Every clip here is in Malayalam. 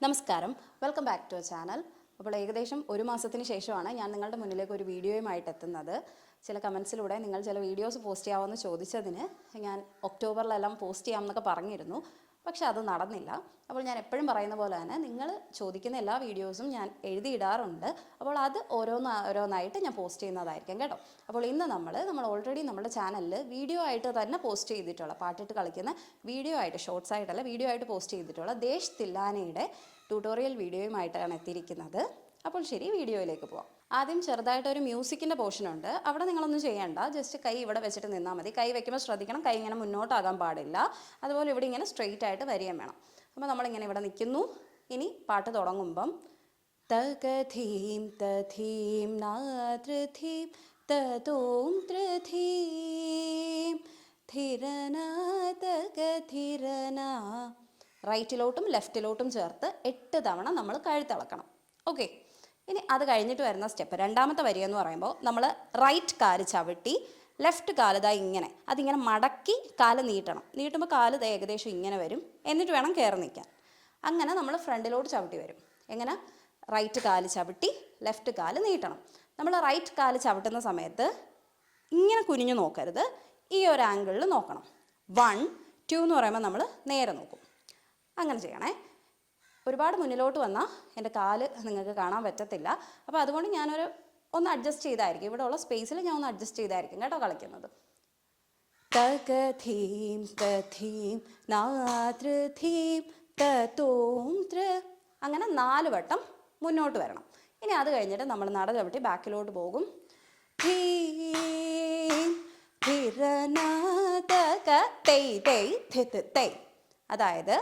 നമസ്കാരം, വെൽക്കം ബാക്ക് ടു ചാനൽ. അപ്പോൾ ഏകദേശം ഒരു മാസത്തിന് ശേഷമാണ് ഞാൻ നിങ്ങളുടെ മുന്നിലേക്ക് ഒരു വീഡിയോയുമായിട്ട് എത്തുന്നത്. ചില കമൻസിലൂടെ നിങ്ങൾ ചില വീഡിയോസ് പോസ്റ്റ് ചെയ്യാമെന്ന് ചോദിച്ചതിന് ഞാൻ ഒക്ടോബറിലെല്ലാം പോസ്റ്റ് ചെയ്യാമെന്നൊക്കെ പറഞ്ഞിരുന്നു. പക്ഷെ അത് നടന്നില്ല. അപ്പോൾ ഞാൻ എപ്പോഴും പറയുന്ന പോലെ തന്നെ നിങ്ങൾ ചോദിക്കുന്ന എല്ലാ വീഡിയോസും ഞാൻ എഴുതിയിടാറുണ്ട്. അപ്പോൾ അത് ഓരോന്നായിട്ട് ഞാൻ പോസ്റ്റ് ചെയ്യുന്നതായിരിക്കും കേട്ടോ. അപ്പോൾ ഇന്ന് നമ്മൾ ഓൾറെഡി നമ്മുടെ ചാനലിൽ വീഡിയോ ആയിട്ട് തന്നെ പോസ്റ്റ് ചെയ്തിട്ടുള്ള പാട്ടിട്ട് കളിക്കുന്ന വീഡിയോ ആയിട്ട്, ഷോർട്സ് ആയിട്ടല്ല വീഡിയോ ആയിട്ട് പോസ്റ്റ് ചെയ്തിട്ടുള്ള ദേശ് തില്ലാനയുടെ ട്യൂട്ടോറിയൽ വീഡിയോയുമായിട്ടാണ് എത്തിയിരിക്കുന്നത്. അപ്പോൾ ശരി, വീഡിയോയിലേക്ക് പോവാം. ആദ്യം ചെറുതായിട്ടൊരു മ്യൂസിക്കിൻ്റെ പോർഷനുണ്ട്. അവിടെ നിങ്ങളൊന്നും ചെയ്യണ്ട, ജസ്റ്റ് കൈ ഇവിടെ വെച്ചിട്ട് നിന്നാൽ മതി. കൈ വെക്കുമ്പോൾ ശ്രദ്ധിക്കണം, കൈ ഇങ്ങനെ മുന്നോട്ടാകാൻ പാടില്ല. അതുപോലെ ഇവിടെ ഇങ്ങനെ സ്ട്രെയിറ്റ് ആയിട്ട് വരികയും വേണം. അപ്പോൾ നമ്മളിങ്ങനെ ഇവിടെ നിൽക്കുന്നു. ഇനി പാട്ട് തുടങ്ങുമ്പം തകധീം തധീം നാതൃധീം തതോം ത്രിധീം ധിരന തകധിരന, റൈറ്റിലോട്ടും ലെഫ്റ്റിലോട്ടും ചേർത്ത് 8 തവണ നമ്മൾ കഴുത്തിളക്കണം. ഓക്കെ, ഇനി അത് കഴിഞ്ഞിട്ട് വരുന്ന സ്റ്റെപ്പ്, രണ്ടാമത്തെ വരി എന്ന് പറയുമ്പോൾ നമ്മൾ റൈറ്റ് കാല് ചവിട്ടി ലെഫ്റ്റ് കാല് ദാ ഇങ്ങനെ അതിങ്ങനെ മടക്കി കാല് നീട്ടണം. നീട്ടുമ്പോൾ കാല് ഏകദേശം ഇങ്ങനെ വരും. എന്നിട്ട് വേണം കയറി നിൽക്കാൻ. അങ്ങനെ നമ്മൾ ഫ്രണ്ടിലോട്ട് ചവിട്ടി വരും. എങ്ങനെ? റൈറ്റ് കാല് ചവിട്ടി ലെഫ്റ്റ് കാല് നീട്ടണം. നമ്മൾ റൈറ്റ് കാല് ചവിട്ടുന്ന സമയത്ത് ഇങ്ങനെ കുനിഞ്ഞു നോക്കരുത്, ഈ ഒരു ആംഗിളിൽ നോക്കണം. 1, 2 എന്ന് പറയുമ്പോൾ നമ്മൾ നേരെ നോക്കും. അങ്ങനെ ചെയ്യണേ. ഒരുപാട് മുന്നിലോട്ട് വന്നാൽ എൻ്റെ കാല് നിങ്ങൾക്ക് കാണാൻ പറ്റത്തില്ല. അപ്പോൾ അതുകൊണ്ട് ഞാനൊരു ഒന്ന് അഡ്ജസ്റ്റ് ചെയ്തായിരിക്കും, ഇവിടെ ഉള്ള സ്പേസിൽ ഞാൻ ഒന്ന് അഡ്ജസ്റ്റ് ചെയ്തായിരിക്കും കേട്ടോ കളിക്കുന്നത്. തകധീം തധീം നാതൃധീം തതോം ത്ര, അങ്ങനെ 4 വട്ടം മുന്നോട്ട് വരണം. ഇനി അത് കഴിഞ്ഞിട്ട് നമ്മൾ നട ചവിട്ടി ബാക്കിലോട്ട് പോകും. ധീം ധിരന തക തൈ തൈ ധിത് തൈ, അതായത്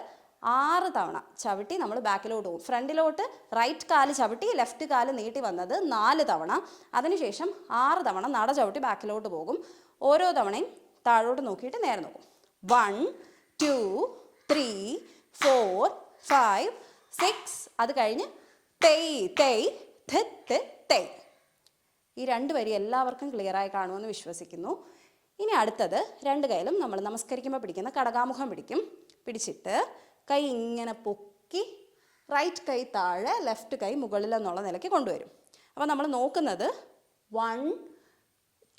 6 തവണ ചവിട്ടി നമ്മൾ ബാക്കിലോട്ട് പോകും. ഫ്രണ്ടിലോട്ട് റൈറ്റ് കാല് ചവിട്ടി ലെഫ്റ്റ് കാല് നീട്ടി വന്നത് 4 തവണ. അതിനുശേഷം 6 തവണ നട ചവിട്ടി ബാക്കിലോട്ട് പോകും. ഓരോ തവണയും താഴോട്ട് നോക്കിയിട്ട് നേരെ നോക്കും. 1, 2, 3, 4, 5, 6. അത് കഴിഞ്ഞ് തെയ് തെയ് ധിത്ത് തെയ്. ഈ 2 വരി എല്ലാവർക്കും ക്ലിയറായി കാണുമെന്ന് വിശ്വസിക്കുന്നു. ഇനി അടുത്തത് 2 കൈയിലും നമ്മൾ നമസ്കരിക്കുമ്പോൾ പിടിക്കുന്ന കടകാമുഖം പിടിക്കും. പിടിച്ചിട്ട് കൈ ഇങ്ങനെ പൊക്കി റൈറ്റ് കൈ താഴെ ലെഫ്റ്റ് കൈ മുകളിൽ എന്നുള്ള നിലയ്ക്ക് കൊണ്ടുവരും. അപ്പോൾ നമ്മൾ നോക്കുന്നത് 1,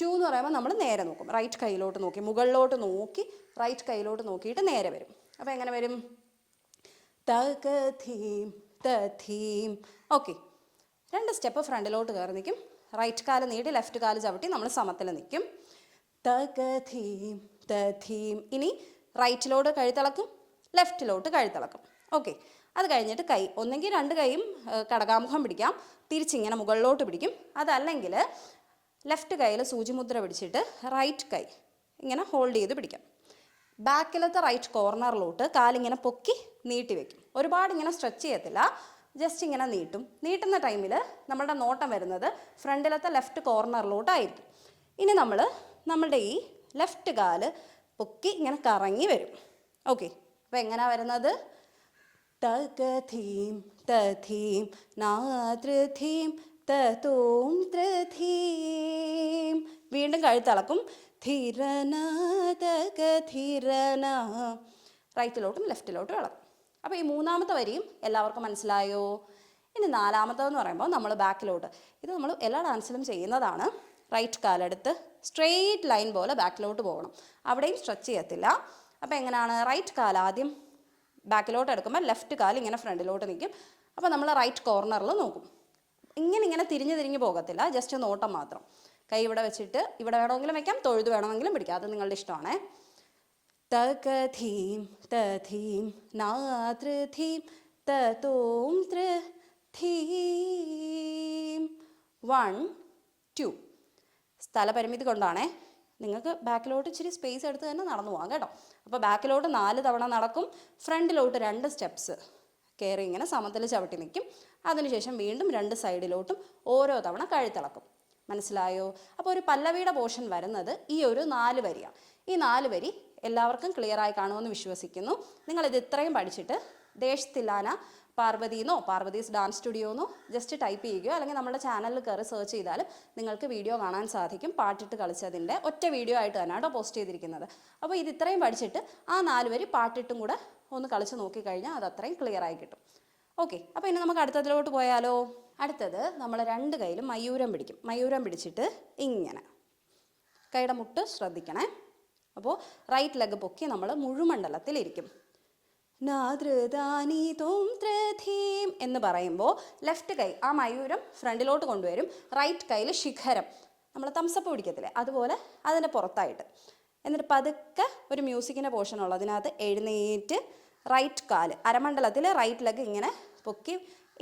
2 എന്ന് പറയുമ്പോൾ നമ്മൾ നേരെ നോക്കും. റൈറ്റ് കൈയിലോട്ട് നോക്കി മുകളിലോട്ട് നോക്കി റൈറ്റ് കൈയിലോട്ട് നോക്കിയിട്ട് നേരെ വരും. അപ്പോൾ എങ്ങനെ വരും? തകധീം തധീം. ഓക്കെ, 2 സ്റ്റെപ്പ് ഫ്രണ്ടിലോട്ട് കയറി നിൽക്കും. റൈറ്റ് കാല് നീട്ടി ലെഫ്റ്റ് കാല് ചവിട്ടി നമ്മൾ സമത്തിൽ നിൽക്കും. തകധീം തധീം. ഇനി റൈറ്റിലോട്ട് കഴുത്തിളക്കും, ലെഫ്റ്റിലോട്ട് കഴുത്തിളക്കും. ഓക്കെ, അത് കഴിഞ്ഞിട്ട് കൈ ഒന്നെങ്കിൽ 2 കൈയും കടകാമുഖം പിടിക്കാം, തിരിച്ചിങ്ങനെ മുകളിലോട്ട് പിടിക്കും. അതല്ലെങ്കിൽ ലെഫ്റ്റ് കൈയിൽ സൂചിമുദ്ര പിടിച്ചിട്ട് റൈറ്റ് കൈ ഇങ്ങനെ ഹോൾഡ് ചെയ്ത് പിടിക്കാം. ബാക്കിലത്തെ റൈറ്റ് കോർണറിലോട്ട് കാലിങ്ങനെ പൊക്കി നീട്ടി വെക്കും. ഒരുപാട് ഇങ്ങനെ സ്ട്രെച്ച് ചെയ്യത്തില്ല, ജസ്റ്റ് ഇങ്ങനെ നീട്ടും. നീട്ടുന്ന ടൈമിൽ നമ്മളുടെ നോട്ടം വരുന്നത് ഫ്രണ്ടിലത്തെ ലെഫ്റ്റ് കോർണറിലോട്ടായിരിക്കും. ഇനി നമ്മളുടെ ഈ ലെഫ്റ്റ് കാല് പൊക്കി ഇങ്ങനെ കറങ്ങി വരും. ഓക്കെ, അപ്പോൾ എങ്ങനെയാണ് വരുന്നത്? തകധീം തധീം നാതൃധീം തതോം ത്രിധീം. വീണ്ടും കഴുത്തിളക്കും. ധിരന തകധിരന, റൈറ്റിലോട്ടും ലെഫ്റ്റിലോട്ടും ഇളക്കും. അപ്പോൾ ഈ 3ാമത്തെ വരിയും എല്ലാവർക്കും മനസ്സിലായോ? ഇനി 4ാമത്തേതെന്ന് പറയുമ്പോൾ നമ്മൾ ബാക്കിലോട്ട്, ഇത് നമ്മൾ എല്ലാ ഡാൻസിലും ചെയ്യുന്നതാണ്. റൈറ്റ് കാലെടുത്ത് സ്ട്രെയിറ്റ് ലൈൻ പോലെ ബാക്കിലോട്ട് പോകണം. അവിടെയും സ്ട്രെച്ച് ചെയ്യത്തില്ല. അപ്പോൾ എങ്ങനെയാണ്? റൈറ്റ് കാൽ ആദ്യം ബാക്കിലോട്ട് എടുക്കുമ്പോൾ ലെഫ്റ്റ് കാൽ ഇങ്ങനെ ഫ്രണ്ടിലോട്ട് നിൽക്കും. അപ്പോൾ നമ്മൾ റൈറ്റ് കോർണറിൽ നോക്കും. ഇങ്ങനെ തിരിഞ്ഞ് പോകത്തില്ല, ജസ്റ്റ് നോട്ടം മാത്രം. കൈ ഇവിടെ വെച്ചിട്ട് ഇവിടെ വേണമെങ്കിലും വയ്ക്കാം, തൊഴുത് വേണമെങ്കിലും പിടിക്കാം, അത് നിങ്ങളുടെ ഇഷ്ടമാണേ. തകധീം തധീം നാതൃധീം തതോം ത്രിധീം. 1, 2. സ്ഥലപരിമിതി കൊണ്ടാണേ, നിങ്ങൾക്ക് ബാക്കിലോട്ട് ഇച്ചിരി സ്പേസ് എടുത്ത് തന്നെ നടന്നു പോകാം കേട്ടോ. അപ്പോൾ ബാക്കിലോട്ട് 4 തവണ നടക്കും. ഫ്രണ്ടിലോട്ട് 2 സ്റ്റെപ്സ് കയറി ഇങ്ങനെ സമത്തിൽ ചവിട്ടി നിൽക്കും. അതിനുശേഷം വീണ്ടും 2 സൈഡിലോട്ടും ഓരോ തവണ കഴുത്തിളക്കും. മനസ്സിലായോ? അപ്പോൾ ഒരു പല്ലവിയുടെ പോർഷൻ വരുന്നത് ഈ ഒരു 4 വരിയാണ്. ഈ 4 വരി എല്ലാവർക്കും ക്ലിയറായി കാണുമെന്ന് വിശ്വസിക്കുന്നു. നിങ്ങളിത് ഇത്രയും പഠിച്ചിട്ട് ദേശ് തില്ലാന പാർവതിന്നോ പാർവതീസ് ഡാൻസ് സ്റ്റുഡിയോന്നോ ജസ്റ്റ് ടൈപ്പ് ചെയ്യുകയോ അല്ലെങ്കിൽ നമ്മുടെ ചാനലിൽ കയറി സെർച്ച് ചെയ്താലും നിങ്ങൾക്ക് വീഡിയോ കാണാൻ സാധിക്കും. പാട്ടിട്ട് കളിച്ചതിൻ്റെ ഒറ്റ വീഡിയോ ആയിട്ട് തന്നെയാണ് പോസ്റ്റ് ചെയ്തിരിക്കുന്നത്. അപ്പോൾ ഇത് ഇത്രയും പഠിച്ചിട്ട് ആ 4 വരി പാട്ടിട്ടും കൂടെ ഒന്ന് കളിച്ച് നോക്കിക്കഴിഞ്ഞാൽ അത് അത്രയും ക്ലിയർ ആയി കിട്ടും. ഓക്കെ, അപ്പോൾ ഇനി നമുക്ക് അടുത്തതിലോട്ട് പോയാലോ. അടുത്തത് നമ്മൾ 2 കൈയിലും മയൂരം പിടിക്കും. മയൂരം പിടിച്ചിട്ട് ഇങ്ങനെ കൈയുടെ മുട്ട് ശ്രദ്ധിക്കണേ. അപ്പോൾ റൈറ്റ് ലെഗ് പൊക്കി നമ്മൾ മുഴുമണ്ഡലത്തിലിരിക്കും. നാദ്രദാനി തോം ത്രധീം എന്ന് പറയുമ്പോൾ ലെഫ്റ്റ് കൈ ആ മയൂരം ഫ്രണ്ടിലോട്ട് കൊണ്ടുവരും. റൈറ്റ് കൈയിൽ ശിഖരം, നമ്മൾ തംസപ്പ് പിടിക്കത്തില്ലേ അതുപോലെ അതിൻ്റെ പുറത്തായിട്ട്. എന്നിട്ട് പതുക്കെ ഒരു മ്യൂസിക്കിൻ്റെ പോർഷൻ ഉള്ളതിനകത്ത് എഴുന്നേറ്റ് റൈറ്റ് കാല് അരമണ്ഡലത്തിൽ റൈറ്റ് ലെഗ് ഇങ്ങനെ പൊക്കി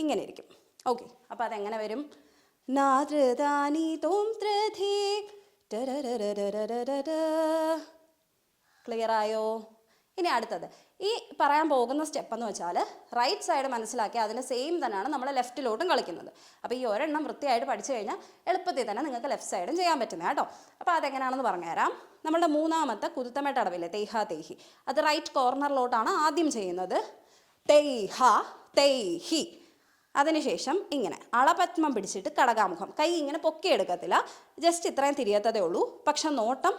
ഇങ്ങനെ ഇരിക്കും. ഓക്കെ, അപ്പോൾ അതെങ്ങനെ വരും? നാദ്രദാനി തോം ത്രധീം. ക്ലിയർ ആയോ? ഇനി അടുത്തത് ഈ പറയാൻ പോകുന്ന സ്റ്റെപ്പ് എന്ന് വെച്ചാൽ റൈറ്റ് സൈഡ് മനസ്സിലാക്കി അതിന് സെയിം തന്നെയാണ് നമ്മൾ ലെഫ്റ്റിലോട്ടും കളിക്കുന്നത്. അപ്പോൾ ഈ ഒരെണ്ണം വൃത്തിയായിട്ട് പഠിച്ചു കഴിഞ്ഞാൽ എളുപ്പത്തിൽ തന്നെ നിങ്ങൾക്ക് ലെഫ്റ്റ് സൈഡും ചെയ്യാൻ പറ്റുന്നത് കേട്ടോ. അപ്പോൾ അതെങ്ങനെയാണെന്ന് പറഞ്ഞുതരാം. നമ്മളുടെ മൂന്നാമത്തെ കുതുത്തമേട്ട് അടവില്ലേ, തെയ്ഹ തെയ്ഹി, അത് റൈറ്റ് കോർണറിലോട്ടാണ് ആദ്യം ചെയ്യുന്നത്. തെയ്ഹ തെയ്ഹി. അതിനുശേഷം ഇങ്ങനെ അളപത്മം പിടിച്ചിട്ട് കടകാമുഖം, കൈ ഇങ്ങനെ പൊക്കിയെടുക്കത്തില്ല, ജസ്റ്റ് ഇത്രയും തിരിയത്തതേ ഉള്ളൂ. പക്ഷെ നോട്ടം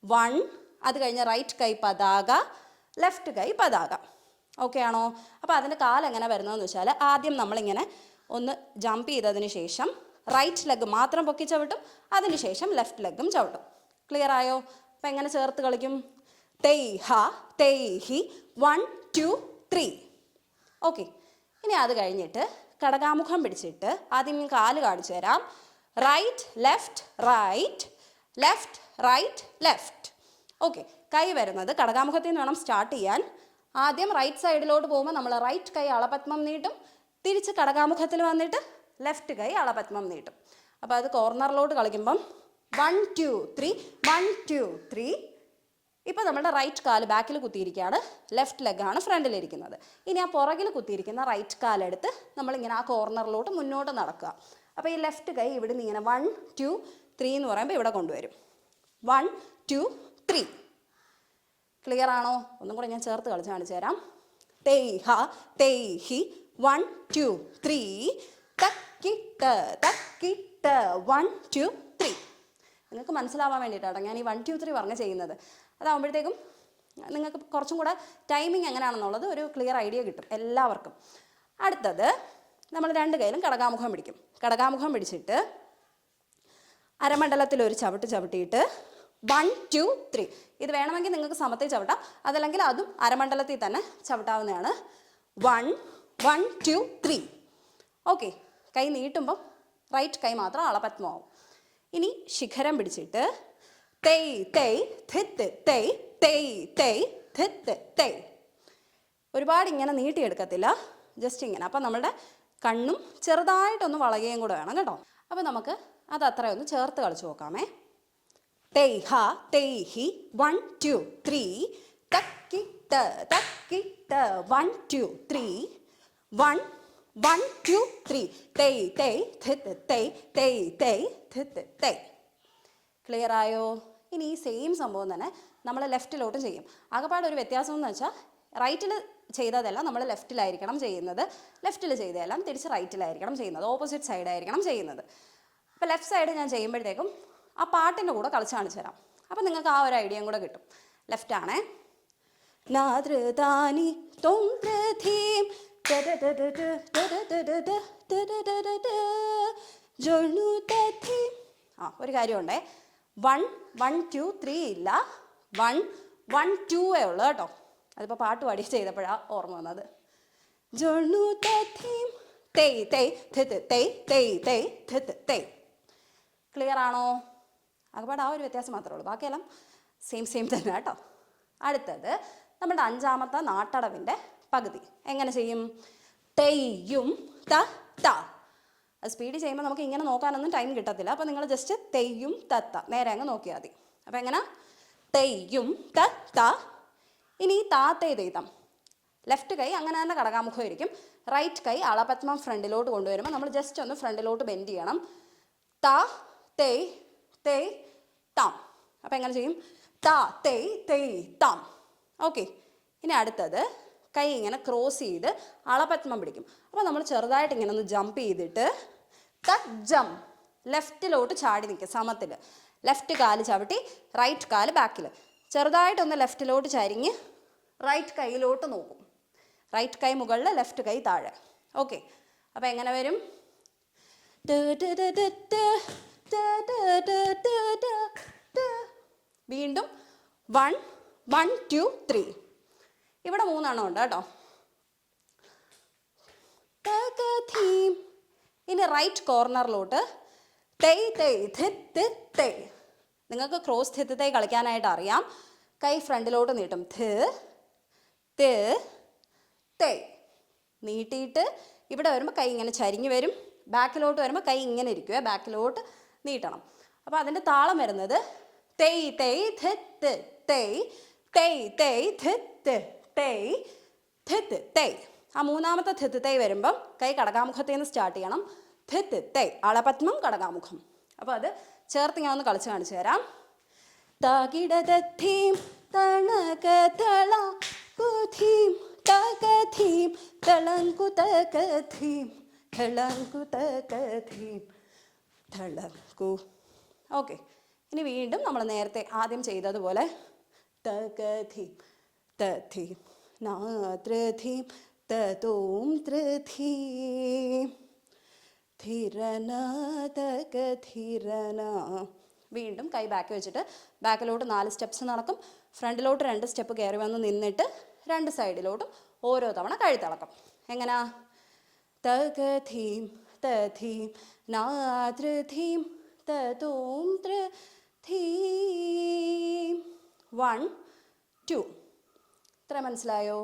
1, അത് കഴിഞ്ഞ് റൈറ്റ് കൈ പതാക, ലെഫ്റ്റ് കൈ പതാക. ഓക്കെ ആണോ? അപ്പോൾ അതിൻ്റെ കാലെങ്ങനെ വരുന്നതെന്ന് വെച്ചാൽ ആദ്യം നമ്മളിങ്ങനെ ഒന്ന് ജമ്പ് ചെയ്തതിന് ശേഷം റൈറ്റ് ലെഗ് മാത്രം പൊക്കി ചവിട്ടും, അതിന് ശേഷം ലെഫ്റ്റ് ലെഗും ചവിട്ടും. ക്ലിയർ ആയോ? അപ്പോൾ എങ്ങനെ ചേർത്ത് കളിക്കും? തെയ്ഹ തെയ്ഹി 1 2 3. ഓക്കെ, ഇനി അത് കഴിഞ്ഞിട്ട് കടകാമുഖം പിടിച്ചിട്ട് ആദ്യം കാല് കാണിച്ചു തരാം. Right left right left right left. Okay, കൈ വരുന്നത് കടകാമുഖത്തിൽ നിന്ന് വേണം സ്റ്റാർട്ട് ചെയ്യാൻ. ആദ്യം റൈറ്റ് സൈഡിലോട്ട് പോകുമ്പോൾ നമ്മൾ റൈറ്റ് കൈ അളപത്മം നീട്ടും, തിരിച്ച് കടകാമുഖത്തിൽ വന്നിട്ട് ലെഫ്റ്റ് കൈ അളപത്മം നീട്ടും. അപ്പോൾ അത് കോർണറിലോട്ട് കളിക്കുമ്പം 1 2 3 1 2 3. ഇപ്പോൾ നമ്മുടെ റൈറ്റ് കാല് ബാക്കിൽ കുത്തിയിരിക്കുകയാണ്, ലെഫ്റ്റ് ലെഗാണ് ഫ്രണ്ടിലിരിക്കുന്നത്. ഇനി ആ പുറകിൽ കുത്തിയിരിക്കുന്ന റൈറ്റ് കാലെടുത്ത് നമ്മളിങ്ങനെ ആ കോർണറിലോട്ട് മുന്നോട്ട് നടക്കുക. അപ്പോൾ ഈ ലെഫ്റ്റ് കൈ ഇവിടെ നിന്ന് ഇങ്ങനെ 1 2 3 എന്ന് പറയുമ്പോൾ ഇവിടെ കൊണ്ടുവരും. 1 2 3. ക്ലിയർ ആണോ? ഒന്നും കൂടെ ഞാൻ ചേർത്ത് കളിച്ച് കാണിച്ചു തരാം. തെയ്ഹ തെയ്ഹി 1 2 3 തക്കിട്ട് തക്കിട്ട് 1 2 3. നിങ്ങൾക്ക് മനസ്സിലാവാൻ വേണ്ടിയിട്ടാണ് ഞാൻ ഈ 1 2 3 പറഞ്ഞ് ചെയ്യുന്നത്. അതാകുമ്പോഴത്തേക്കും നിങ്ങൾക്ക് കുറച്ചും കൂടെ ടൈമിങ് എങ്ങനെയാണെന്നുള്ളത് ഒരു ക്ലിയർ ഐഡിയ കിട്ടും എല്ലാവർക്കും. അടുത്തത് നമ്മൾ 2 കൈയിലും കടകാമുഖം പിടിക്കും. കടകാമുഖം പിടിച്ചിട്ട് അരമണ്ഡലത്തിൽ ഒരു ചവിട്ട് ചവിട്ടിയിട്ട് 1 2 3. ഇത് വേണമെങ്കിൽ നിങ്ങൾക്ക് സമത്തിൽ ചവിട്ടാം, അതല്ലെങ്കിൽ അതും അരമണ്ഡലത്തിൽ തന്നെ ചവിട്ടാവുന്നതാണ്. 1 1 2 3. ഓക്കെ, കൈ നീട്ടുമ്പം റൈറ്റ് കൈ മാത്രം അളപത്മമാവും. ഇനി ശിഖരം പിടിച്ചിട്ട് തെയ് തെയ് ധിത്ത് തെയ് തെയ് തെയ് ധിത്ത് തെയ്. ഒരുപാട് ഇങ്ങനെ നീട്ടിയെടുക്കത്തില്ല, ജസ്റ്റ് ഇങ്ങനെ. അപ്പം നമ്മളുടെ കണ്ണും ചെറുതായിട്ടൊന്ന് വളയുകയും കൂടെ വേണം കേട്ടോ. അപ്പോൾ നമുക്ക് അത് അത്രയൊന്ന് ചേർത്ത് കളിച്ച് നോക്കാമേ. തെയ്ഹ തെയ്ഹി 1 2 3 തക്കിട്ട് തക്കിട്ട് 1 2 3 1 1 2 3 തെയ് തെയ് ധിത്ത് തെയ് തെയ് തെയ് ധിത്ത് തെയ്. ക്ലിയർ ആയോ? ഇനി ഈ സെയിം സംഭവം തന്നെ നമ്മൾ ലെഫ്റ്റിലോട്ടും ചെയ്യും. ആകെപ്പാട് ഒരു വ്യത്യാസം എന്ന് വെച്ചാൽ റൈറ്റിൽ ചെയ്തതെല്ലാം നമ്മൾ ലെഫ്റ്റിലായിരിക്കണം ചെയ്യുന്നത്, ലെഫ്റ്റിൽ ചെയ്തതെല്ലാം തിരിച്ച് റൈറ്റിലായിരിക്കണം ചെയ്യുന്നത്, ഓപ്പോസിറ്റ് സൈഡായിരിക്കണം ചെയ്യുന്നത്. അപ്പോൾ ലെഫ്റ്റ് സൈഡ് ഞാൻ ചെയ്യുമ്പോഴത്തേക്കും ആ പാട്ടിൻ്റെ കൂടെ കളിച്ച് കാണിച്ചു തരാം. അപ്പം നിങ്ങൾക്ക് ആ ഒരു ഐഡിയയും കൂടെ കിട്ടും. ലെഫ്റ്റാണേ. നാദ്രദാനി തോം ത്രധീം ഒരു കാര്യമുണ്ടേ, 1 1 2 3 ഇല്ല, 1 1 2 ഉള്ളൂ കേട്ടോ. അതിപ്പോൾ പാട്ട് പാടി ചെയ്തപ്പോഴാണ് ഓർമ്മ വന്നത്. ക്ലിയർ ആണോ? അതുപാട് ആ ഒരു വ്യത്യാസം മാത്രമേ ഉള്ളൂ, ബാക്കിയെല്ലാം സെയിം തന്നെ കേട്ടോ. അടുത്തത് നമ്മുടെ 5ാമത്തെ നാട്ടടവിൻ്റെ പകുതി എങ്ങനെ ചെയ്യും? തെയ്യും ത ത. അത് സ്പീഡ് ചെയ്യുമ്പോൾ നമുക്ക് ഇങ്ങനെ നോക്കാനൊന്നും ടൈം കിട്ടത്തില്ല. അപ്പോൾ നിങ്ങൾ ജസ്റ്റ് തെയ്യും തത്ത നേരെ അങ്ങ് നോക്കിയാൽ മതി. അപ്പോൾ എങ്ങനെ? തെയ്യും തത്ത. ഇനി താത്തേ തെയ്തം. ലെഫ്റ്റ് കൈ അങ്ങനെ തന്നെ കടകാമുഖം ആയിരിക്കും, റൈറ്റ് കൈ അളപത്മം ഫ്രണ്ടിലോട്ട് കൊണ്ടുവരുമ്പോൾ നമ്മൾ ജസ്റ്റ് ഒന്ന് ഫ്രണ്ടിലോട്ട് ബെൻഡ് ചെയ്യണം. ത തെയ് തെയ് താം. അപ്പോൾ എങ്ങനെ ചെയ്യും? ത തെയ് തെയ് താം. ഓക്കെ. ഇനി അടുത്തത് കൈ ഇങ്ങനെ ക്രോസ് ചെയ്ത് അളപത്മം പിടിക്കും. അപ്പോൾ നമ്മൾ ചെറുതായിട്ട് ഇങ്ങനെ ഒന്ന് ജമ്പ് ചെയ്തിട്ട് തക് ജം, ലെഫ്റ്റിലോട്ട് ചാടി നിൽക്കും സമത്തിൽ. ലെഫ്റ്റ് കാല് ചവിട്ടി റൈറ്റ് കാല് ബാക്കിൽ, ചെറുതായിട്ടൊന്ന് ലെഫ്റ്റിലോട്ട് ചരിഞ്ഞ് റൈറ്റ് കൈയിലോട്ട് നോക്കും. റൈറ്റ് കൈ മുകളിൽ, ലെഫ്റ്റ് കൈ താഴെ. ഓക്കെ, അപ്പോൾ എങ്ങനെ വരും? വീണ്ടും 1 1 2 3. ഇവിടെ 3 എണ്ണം ഉണ്ട് കേട്ടോ. ഇനി റൈറ്റ് കോർണറിലോട്ട് തൈ തൈ ധിത്ത് തൈ. നിങ്ങൾക്ക് ക്രോസ് ധിത്ത് തൈ കളിക്കാനായിട്ട് അറിയാം. കൈ ഫ്രണ്ടിലോട്ട് നീട്ടും. ധ് ത് തൈ. നീട്ടിയിട്ട് ഇവിടെ വരുമ്പോൾ കൈ ഇങ്ങനെ ചരിഞ്ഞ് വരും. ബാക്കിലോട്ട് വരുമ്പോൾ കൈ ഇങ്ങനെ ഇരിക്കുക, ബാക്കിലോട്ട് നീട്ടണം. അപ്പോൾ അതിൻ്റെ താളം വരുന്നത് തൈ തൈ ധിത്ത് തൈ തൈ തൈ ധിത്ത് തൈ ധിത്ത് തൈ. ആ മൂന്നാമത്തെ ധിത്ത് തൈ വരുമ്പം കൈ കടകാമുഖത്തിൽ നിന്ന് സ്റ്റാർട്ട് ചെയ്യണം. ധിത്ത് തൈ, അളപത്മം കടകാമുഖം. അപ്പോൾ അത് ചേർത്ത് ഞാൻ ഒന്ന് കളിച്ച് കാണിച്ചു തരാം. തകിടതീം തണകതള കുധീം തകധീം തളങ്കുതകധീം തളങ്കുതകധീം തളങ്കു. ഓക്കെ, ഇനി വീണ്ടും നമ്മൾ നേരത്തെ ആദ്യം ചെയ്തതുപോലെ തകധീം തധീം നാദ്രധീം തതോം ത്രിധീം ധിരന തകധിരന. വീണ്ടും കൈ ബാക്ക് വെച്ചിട്ട് ബാക്കിലോട്ട് 4 സ്റ്റെപ്സ് നടക്കും. ഫ്രണ്ടിലോട്ട് 2 സ്റ്റെപ്പ് കയറി വന്ന് നിന്നിട്ട് 2 സൈഡിലോട്ടും ഓരോ തവണ കഴുത്തിളക്കും. എങ്ങനാ? തകധീം തധീം നാദ്രധീം തതോം ത്രിധീം. 1 2. ഇത്ര മനസ്സിലായോ?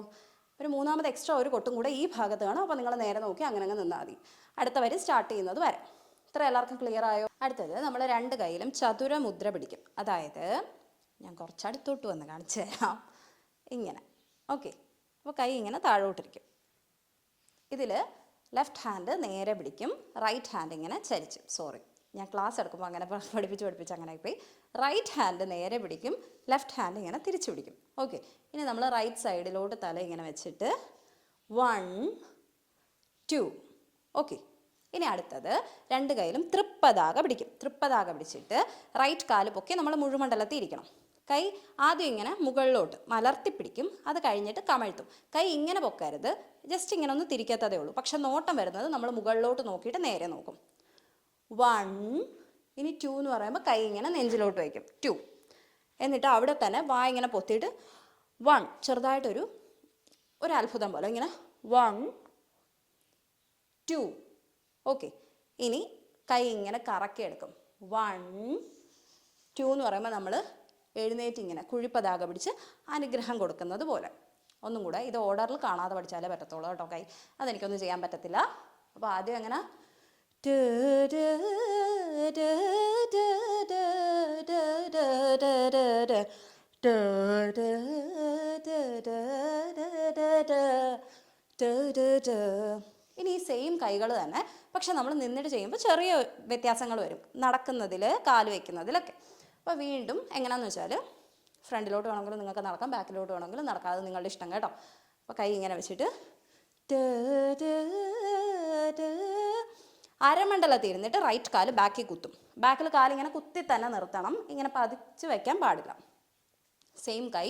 ഒരു മൂന്നാമത് എക്സ്ട്രാ ഒരു കൊട്ടും കൂടെ ഈ ഭാഗത്ത് കാണും. അപ്പോൾ നിങ്ങൾ നേരെ നോക്കി അങ്ങനെ അങ്ങ് നിന്നാൽ മതി. അടുത്ത വരി സ്റ്റാർട്ട് ചെയ്യുന്നത് വരെ. ഇത്ര എല്ലാവർക്കും ക്ലിയർ ആയോ? അടുത്തത് നമ്മൾ 2 കൈയിലും ചതുരമുദ്ര പിടിക്കും. അതായത് ഞാൻ കുറച്ച് അടുത്തോട്ട് വന്ന് കാണിച്ചു തരാം. ഇങ്ങനെ. ഓക്കെ, അപ്പോൾ കൈ ഇങ്ങനെ താഴോട്ടിരിക്കും. ഇതിൽ ലെഫ്റ്റ് ഹാൻഡ് നേരെ പിടിക്കും, റൈറ്റ് ഹാൻഡ് ഇങ്ങനെ ചരിച്ചു. സോറി, ഞാൻ ക്ലാസ് എടുക്കുമ്പോൾ അങ്ങനെ പഠിപ്പിച്ച് അങ്ങനെ പോയി. റൈറ്റ് ഹാൻഡ് നേരെ പിടിക്കും, ലെഫ്റ്റ് ഹാൻഡ് ഇങ്ങനെ തിരിച്ചു പിടിക്കും. ഓക്കെ, ഇനി നമ്മൾ റൈറ്റ് സൈഡിലോട്ട് തല ഇങ്ങനെ വെച്ചിട്ട് 1 2. ഓക്കെ, ഇനി അടുത്തത് 2 കൈയിലും തൃപ്പതാക പിടിക്കും. തൃപ്പതാക പിടിച്ചിട്ട് റൈറ്റ് കാല് പൊക്കി നമ്മൾ മുഴുമണ്ഡലത്തിൽ ഇരിക്കണം. കൈ ആദ്യം ഇങ്ങനെ മുകളിലോട്ട് മലർത്തി പിടിക്കും, അത് കഴിഞ്ഞിട്ട് കമഴ്ത്തും. കൈ ഇങ്ങനെ പൊക്കരുത്, ജസ്റ്റ് ഇങ്ങനെ ഒന്ന് തിരിക്കത്തതേ ഉള്ളൂ. പക്ഷെ നോട്ടം വരുന്നത് നമ്മൾ മുകളിലോട്ട് നോക്കിയിട്ട് നേരെ നോക്കും. 1. ഇനി 2 എന്ന് പറയുമ്പോൾ കൈ ഇങ്ങനെ നെഞ്ചിലോട്ട് വയ്ക്കും. 2. എന്നിട്ട് അവിടെ തന്നെ വായ ഇങ്ങനെ പൊത്തിയിട്ട് 1. ചെറുതായിട്ടൊരു അത്ഭുതം പോലെ ഇങ്ങനെ 1 2. ഓക്കെ, ഇനി കൈ ഇങ്ങനെ കറക്കിയെടുക്കും. 1 2 എന്ന് പറയുമ്പോൾ നമ്മൾ എഴുന്നേറ്റ് ഇങ്ങനെ കുഴിപ്പതാക പിടിച്ച് അനുഗ്രഹം കൊടുക്കുന്നത് പോലെ. ഒന്നും കൂടെ, ഇത് ഓർഡറിൽ കാണാതെ പഠിച്ചാലേ പറ്റത്തുള്ളൂ കേട്ടോ. കൈ അതെനിക്കൊന്നും ചെയ്യാൻ പറ്റത്തില്ല. അപ്പോൾ ആദ്യം അങ്ങനെ ഇനി ഈ സെയിം കൈകൾ തന്നെ, പക്ഷെ നമ്മൾ നിന്നിട്ട് ചെയ്യുമ്പോൾ ചെറിയ വ്യത്യാസങ്ങൾ വരും, നടക്കുന്നതിൽ കാല് വയ്ക്കുന്നതിലൊക്കെ. അപ്പോൾ വീണ്ടും എങ്ങനെയാണെന്ന് വെച്ചാൽ ഫ്രണ്ടിലോട്ട് വേണമെങ്കിലും നിങ്ങൾക്ക് നടക്കാം, ബാക്കിലോട്ട് വേണമെങ്കിലും നടക്കാം, അത് നിങ്ങളുടെ ഇഷ്ടം കേട്ടോ. അപ്പോൾ കൈ ഇങ്ങനെ വെച്ചിട്ട് അരമണ്ഡലത്തിൽ ഇരുന്നിട്ട് റൈറ്റ് കാല് ബാക്കിൽ കുത്തും. ബാക്കിൽ കാലിങ്ങനെ കുത്തി തന്നെ നിർത്തണം, ഇങ്ങനെ പതിച്ച് വയ്ക്കാൻ പാടില്ല. സെയിം കൈ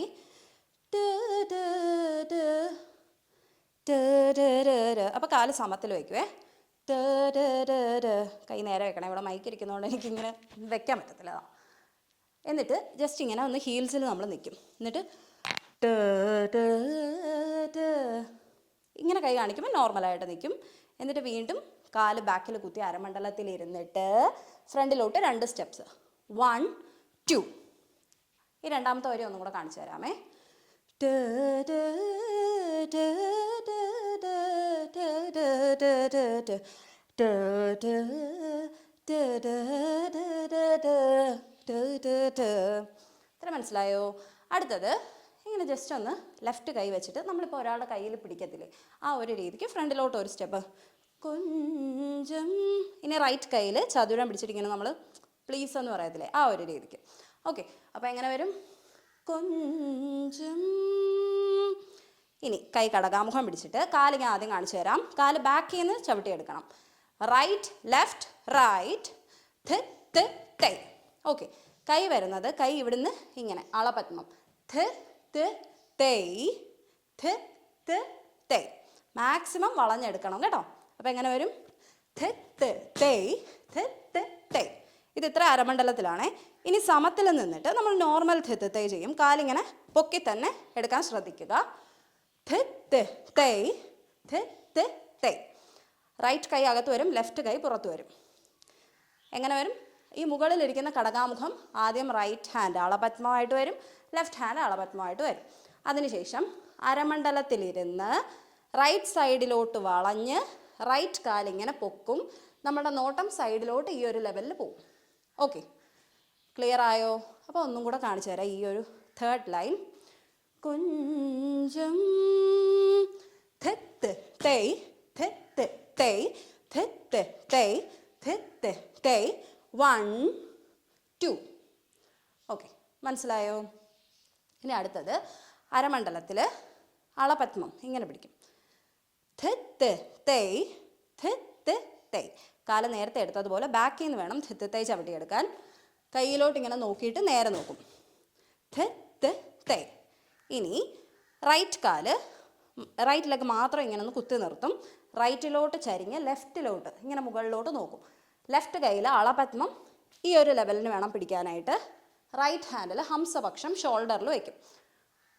അപ്പോൾ കാല് സമത്തിൽ വയ്ക്കുവേ. കൈ നേരെ വെക്കണം. ഇവിടെ മൈക്ക് ഇരിക്കുന്നതുകൊണ്ട് എനിക്കിങ്ങനെ വെക്കാൻ പറ്റത്തില്ല. എന്നിട്ട് ജസ്റ്റ് ഇങ്ങനെ ഒന്ന് ഹീൽസിൽ നമ്മൾ നിൽക്കും. എന്നിട്ട് ഇങ്ങനെ കൈ കാണിക്കുമ്പോൾ നോർമലായിട്ട് നിൽക്കും. എന്നിട്ട് വീണ്ടും കാല് ബാക്കിൽ കുത്തി അരമണ്ഡലത്തിൽ ഇരുന്നിട്ട് ഫ്രണ്ടിലോട്ട് 2 സ്റ്റെപ്സ്. 1 2. ഈ രണ്ടാമത്തെ വരി ഒന്നും കൂടെ കാണിച്ചു തരാമേ. ഇത്ര മനസ്സിലായോ? അടുത്തത് ഇങ്ങനെ ജസ്റ്റ് ഒന്ന് ലെഫ്റ്റ് കൈ വെച്ചിട്ട് നമ്മളിപ്പോൾ ഒരാളുടെ കയ്യിൽ പിടിക്കത്തില്ലേ, ആ ഒരു രീതിക്ക് ഫ്രണ്ടിലോട്ട് ഒരു സ്റ്റെപ്പ് കൊഞ്ചം. ഇനി റൈറ്റ് കയ്യിൽ ചതുരം പിടിച്ചിട്ട് ഇങ്ങനെ നമ്മൾ പ്ലീസ് എന്ന് പറയത്തില്ലേ, ആ ഒരു രീതിക്ക്. ഓക്കെ, അപ്പോൾ എങ്ങനെ വരും? കൊഞ്ചം. ഇനി കൈ കടകാമുഖം പിടിച്ചിട്ട് കാല് ഞാൻ ആദ്യം കാണിച്ചു തരാം. കാല് ബാക്കിൽ നിന്ന് ചവിട്ടിയെടുക്കണം. റൈറ്റ് ലെഫ്റ്റ് റൈറ്റ് ഥ് ത് തൈ. ഓക്കെ, കൈ വരുന്നത് കൈ ഇവിടുന്ന് ഇങ്ങനെ അളപത്മം ഥ് ത് തൈ ഥ് ത് തൈ. മാക്സിമം വളഞ്ഞെടുക്കണം കേട്ടോ. അപ്പോൾ എങ്ങനെ വരും? ഥെത്ത് തേയ് ഥെത്ത് തേയ്. ഇത് ഇത്ര അരമണ്ഡലത്തിലാണേ. ഇനി സമത്തിൽ നിന്നിട്ട് നമ്മൾ നോർമൽ ഥെത്ത് തേയ് ചെയ്യും. കാലിങ്ങനെ പൊക്കി തന്നെ എടുക്കാൻ ശ്രദ്ധിക്കുക. ഥെത്ത് തേയ് ഥെത്ത് തേയ്. റൈറ്റ് കൈ അകത്ത് വരും, ലെഫ്റ്റ് കൈ പുറത്ത് വരും. എങ്ങനെ വരും? ഈ മുകളിലിരിക്കുന്ന കടകാമുഖം ആദ്യം റൈറ്റ് ഹാൻഡ് അളപത്മമായിട്ട് വരും, ലെഫ്റ്റ് ഹാൻഡ് അളപത്മമായിട്ട് വരും. അതിനുശേഷം അരമണ്ഡലത്തിലിരുന്ന് റൈറ്റ് സൈഡിലോട്ട് വളഞ്ഞ് റൈറ്റ് കാലിങ്ങനെ പൊക്കും. നമ്മുടെ നോട്ടം സൈഡിലോട്ട് ഈ ഒരു ലെവലിൽ പോകും. ഓക്കെ, ക്ലിയർ ആയോ? അപ്പോൾ ഒന്നും കൂടെ കാണിച്ചു തരാം. ഈ ഒരു തേർഡ് ലൈൻ. കുഞ്ചം ഥെത്ത് തേയ് ഥെത്ത് തേയ് ഥെത്ത് തേയ് ഥെത്ത് തേയ്. 1 2. ഓക്കെ, മനസ്സിലായോ? ഇനി അടുത്തത് അരമണ്ഡലത്തിൽ അളപത്മം ഇങ്ങനെ പിടിക്കും. ഥെത്ത് തേയ് ഥെത്ത് തേയ്. കാല് നേരത്തെ എടുത്തതുപോലെ ബാക്കിൽ നിന്ന് വേണം ഥെത്ത് തേയ് ചവിട്ടിയെടുക്കാൻ. കയ്യിലോട്ട് ഇങ്ങനെ നോക്കിയിട്ട് നേരെ നോക്കും. ഥെത്ത് തേയ്. ഇനി റൈറ്റ് കാല് റൈറ്റ് ലെഗ് മാത്രം ഇങ്ങനെ ഒന്ന് കുത്തി നിർത്തും. റൈറ്റിലോട്ട് ചരിഞ്ഞ് ലെഫ്റ്റിലോട്ട് ഇങ്ങനെ മുകളിലോട്ട് നോക്കും. ലെഫ്റ്റ് കയ്യിൽ അളപത്മം ഈ ഒരു ലെവലിന് വേണം പിടിക്കാനായിട്ട്. റൈറ്റ് ഹാൻഡിൽ ഹംസപക്ഷം ഷോൾഡറിൽ വയ്ക്കും.